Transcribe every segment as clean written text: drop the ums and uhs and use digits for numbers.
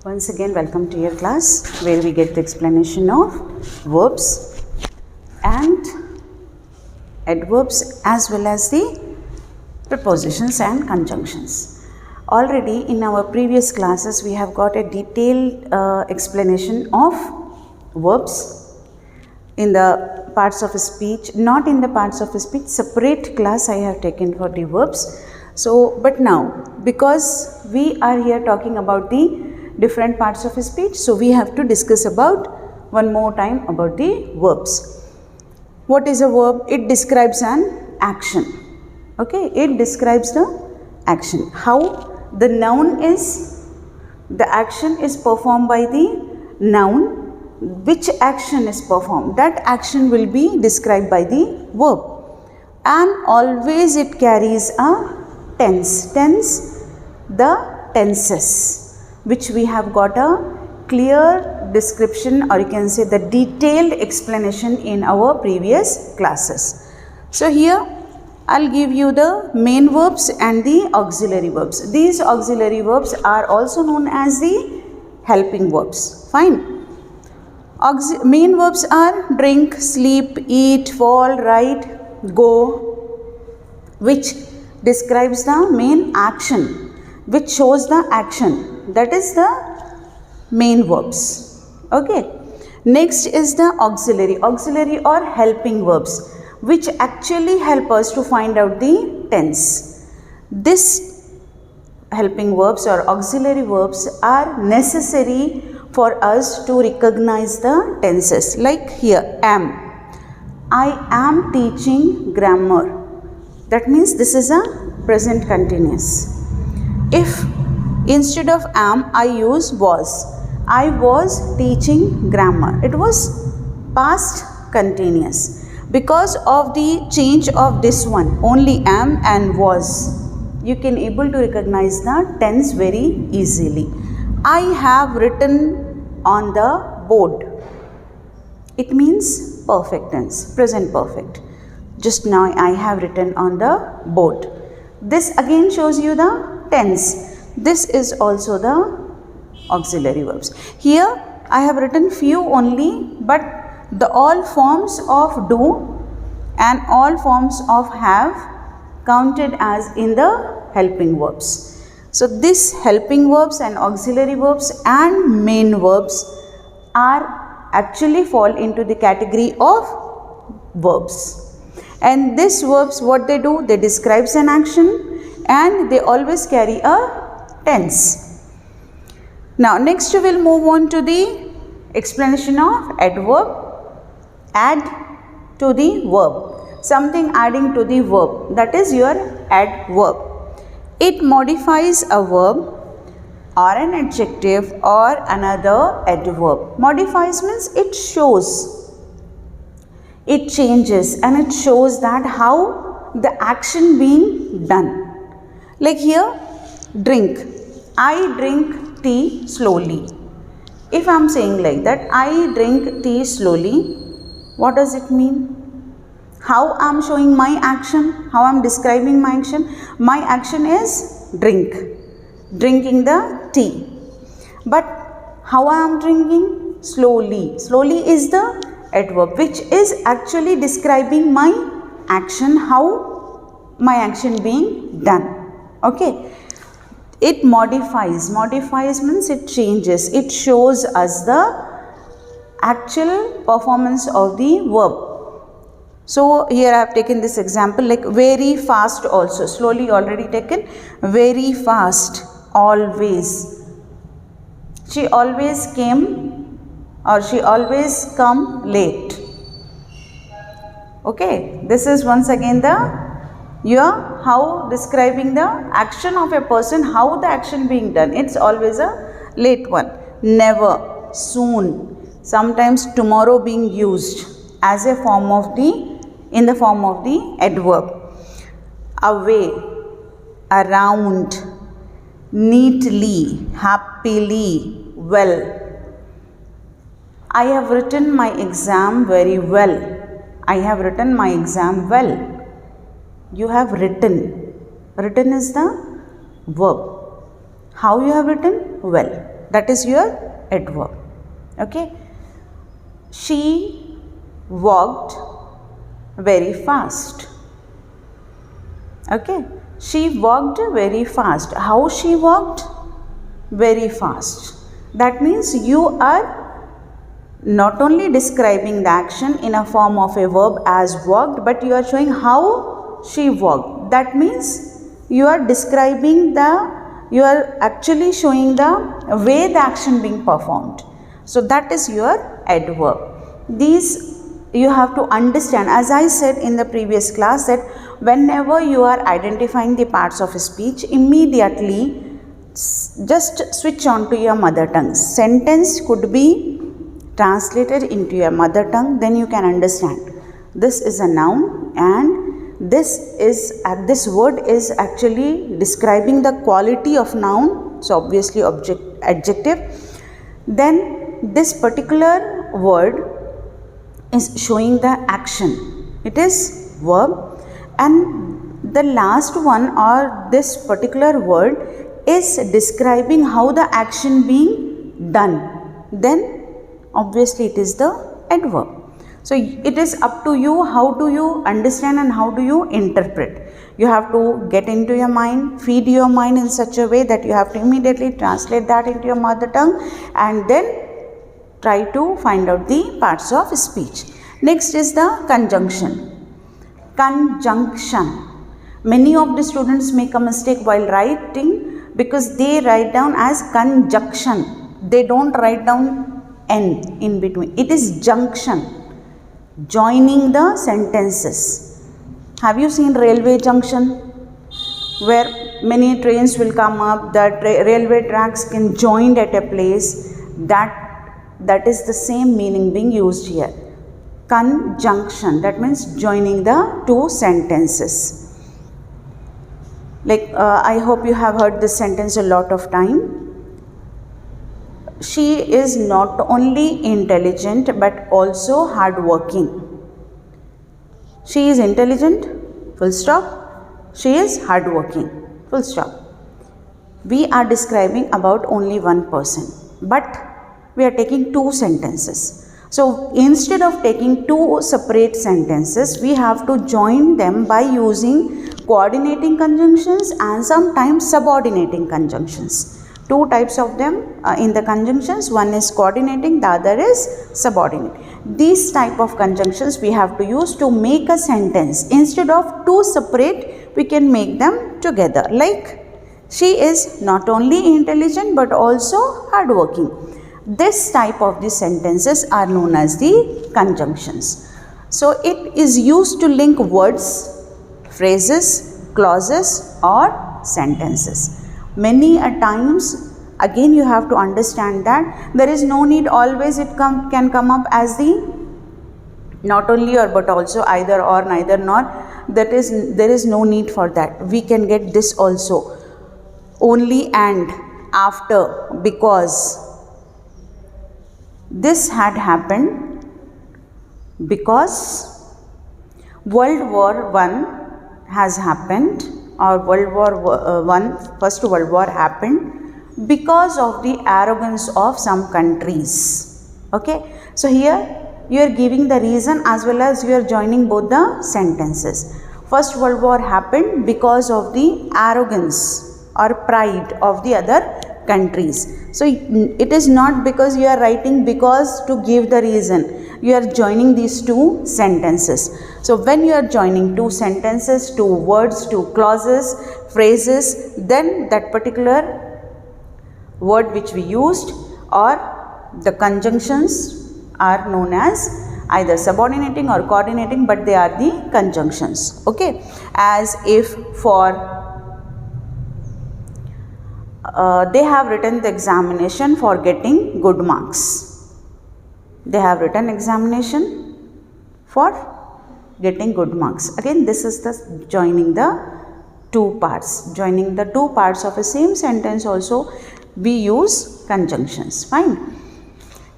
Once again, welcome to your class where we get the explanation of verbs and adverbs as well as the prepositions and conjunctions. Already in our previous classes we have got a detailed explanation of verbs in the parts of speech, not in the parts of speech, separate class I have taken for the verbs. So, but now because we are here talking about the different parts of speech, so we have to discuss about one more time about the verbs. What is a verb? It describes an action. Okay, it describes the action. How the noun is, the action is performed by the noun. Which action is performed? That action will be described by the verb, and always it carries a tense. Tense, the tenses, which we have got a clear description, or you can say the detailed explanation in our previous classes. So here I'll give you the main verbs and the auxiliary verbs. These auxiliary verbs are also known as the helping verbs. Fine. Main verbs are drink, sleep, eat, fall, write, go, which describes the main action, which shows the action. That is the main verbs. Okay. Next is the auxiliary or helping verbs, which actually help us to find out the tense. This helping verbs or auxiliary verbs are necessary for us to recognize the tenses. Like here, am. I am teaching grammar. That means this is a present continuous. If instead of am I use was, I was teaching grammar, it was past continuous. Because of the change of this one, only am and was, you can able to recognize the tense very easily. I have written on the board. It means perfect tense, present perfect. Just now I have written on the board. This again shows you the tense. This is also the auxiliary verbs. Here I have written few only, but the all forms of do and all forms of have counted as in the helping verbs. So this helping verbs and auxiliary verbs and main verbs are actually fall into the category of verbs. And these verbs, what they do, they describes an action and they always carry a tense. Now next we will move on to the explanation of adverb. Add to the verb, something adding to the verb, that is your adverb. It modifies a verb or an adjective or another adverb. Modifies means it shows, it changes, and it shows that how the action being done. Like here, drink. I drink tea slowly. If I am saying like that, I drink tea slowly, what does it mean? How I am showing my action, how I am describing my action. My action is drink, drinking the tea. But how I am drinking? Slowly. Slowly is the adverb, which is actually describing my action, how my action being done. Okay. It modifies. Modifies means it changes. It shows us the actual performance of the verb. So here I have taken this example, like very fast also. Slowly already taken. Very fast. Always. She always came or she always come late. Okay. This is once again the how describing the action of a person, how the action being done. It's always a late one. Never, soon, sometimes tomorrow being used as a form of the, in the form of the adverb. Away, around, neatly, happily, well. I have written my exam very well. I have written my exam well. You have written. Written is the verb. How you have written? Well. That is your adverb. Okay. She walked very fast. Okay. She walked very fast. How she walked? Very fast. That means you are not only describing the action in a form of a verb as walked, but you are showing how she walked. That means you are describing you are actually showing the way the action being performed. So that is your adverb. These you have to understand, as I said in the previous class, that whenever you are identifying the parts of a speech, immediately just switch on to your mother tongue. Sentence could be translated into your mother tongue, then you can understand this is a noun and this word is actually describing the quality of noun, so obviously adjective. Then this particular word is showing the action, it is verb, and the last one or this particular word is describing how the action being done, then obviously it is the adverb. So it is up to you, how do you understand and how do you interpret. You have to get into your mind, feed your mind in such a way that you have to immediately translate that into your mother tongue and then try to find out the parts of speech. Next is the conjunction. Conjunction. Many of the students make a mistake while writing because they write down as conjunction. They don't write down N in between. It is junction, joining the sentences. Have you seen railway junction, where many trains will come up, the railway tracks can join at a place? That is the same meaning being used here. Conjunction, that means joining the two sentences. Like I hope you have heard this sentence a lot of time. She is not only intelligent but also hardworking. She is intelligent, full stop. She is hardworking, full stop. We are describing about only one person, but we are taking two sentences. So instead of taking two separate sentences, we have to join them by using coordinating conjunctions and sometimes subordinating conjunctions. Two types of them in the conjunctions, one is coordinating, the other is subordinate. These type of conjunctions we have to use to make a sentence. Instead of two separate, we can make them together. Like, she is not only intelligent but also hardworking. This type of these sentences are known as the conjunctions. So it is used to link words, phrases, clauses or sentences. Many a times, again you have to understand that there is no need always it can come up as the not only or but also, either or, neither nor. There is no need for that. We can get this also, only, and, after, because. This had happened because World War I has happened, or First World War happened because of the arrogance of some countries. Okay, so here you are giving the reason as well as you are joining both the sentences. First World War happened because of the arrogance or pride of the other countries. So it is not because you are writing because to give the reason. You are joining these two sentences. So when you are joining two sentences, two words, two clauses, phrases, then that particular word which we used or the conjunctions are known as either subordinating or coordinating, but they are the conjunctions. Okay, as if, for. They have written the examination for getting good marks. They have written examination for getting good marks. Again, this is the joining the two parts. Joining the two parts of a same sentence also we use conjunctions. Fine.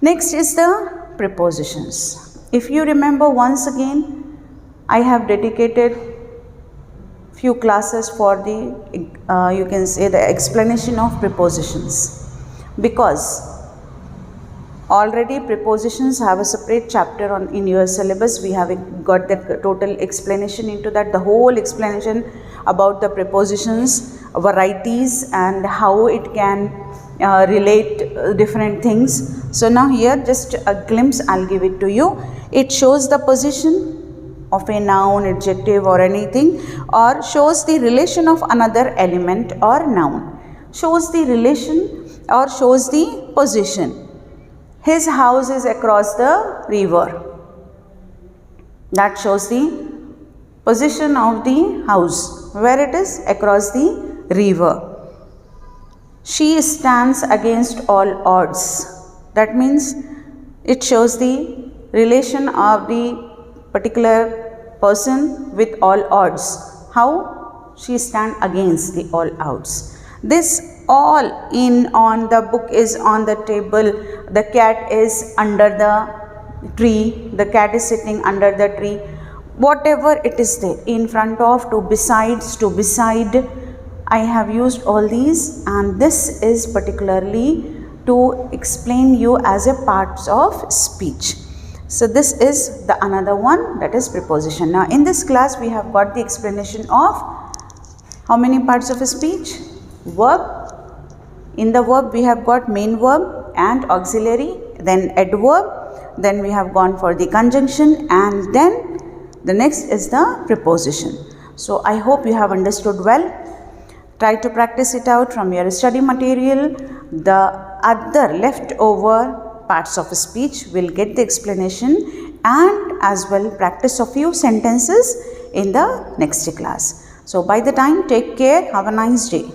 Next is the prepositions. If you remember, once again I have dedicated few classes for the you can say the explanation of prepositions. because already prepositions have a separate chapter on in your syllabus. We have got the total explanation into that, the whole explanation about the prepositions, varieties, and how it can relate different things. So now here just a glimpse I'll give it to you. It shows the position of a noun, adjective or anything, or shows the relation of another element or noun, shows the relation or shows the position. His house is across the river. That shows the position of the house, where it is across the river. She stands against all odds. That means it shows the relation of the particular person with all odds. How she stands against the all odds. This all in on the book is on the table, the cat is under the tree, the cat is sitting under the tree, whatever it is there, in front of, to besides, to beside, I have used all these, and this is particularly to explain you as a parts of speech. So this is the another one, that is preposition. Now in this class we have got the explanation of how many parts of a speech? Verb. In the verb we have got main verb and auxiliary, then adverb, then we have gone for the conjunction, and then the next is the preposition. So I hope you have understood well. Try to practice it out from your study material. The other leftover parts of a speech will get the explanation and as well practice a few sentences in the next class. So by the time, take care, have a nice day.